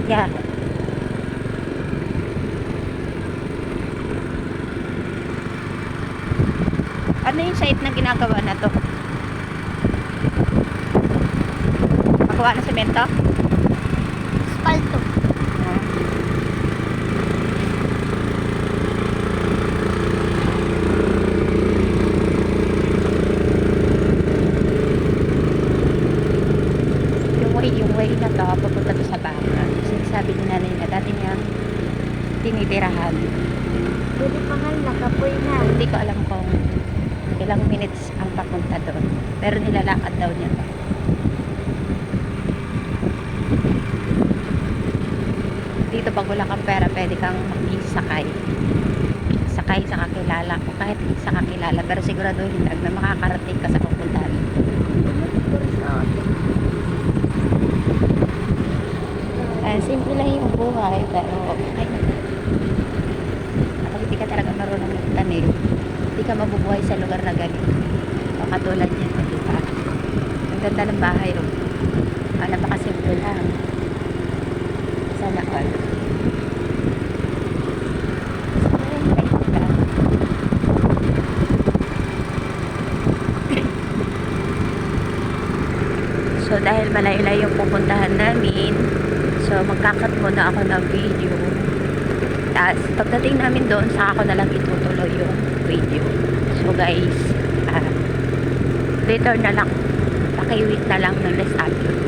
Yeah. Ano yung site na ginagawa na to? Magawa ng semento? Spalto. Yung way na to, papunta to sa baka. Sinasabi ni nanay na dati niyang tinitirahan. Pwede pa nga nakapoy na. Hindi ko alam kung ilang minutes ang papunta doon. Pero nilalakad daw niya to. Dito pag wala kang pera, pwede kang makisakay. Sakay sa kakilala ko. Kahit sa kakilala. Pero siguraduhin lang na makakarating ka sa pupuntahan. Simple lang yung buhay. Pero ay, kapag hindi ka talaga marunong magtanim, hindi ka mabubuhay sa lugar na ganito. O katulad niya, diba? Ang ganda ng bahay. Napakasimple lang. Sana all. So dahil malaylay yung pupuntahan namin, so magkakat muna ako ng video. Tapos pagdating namin doon, saka ako na lang itutuloy yung video. So guys, later na lang, pakiwait na lang ng rest upload.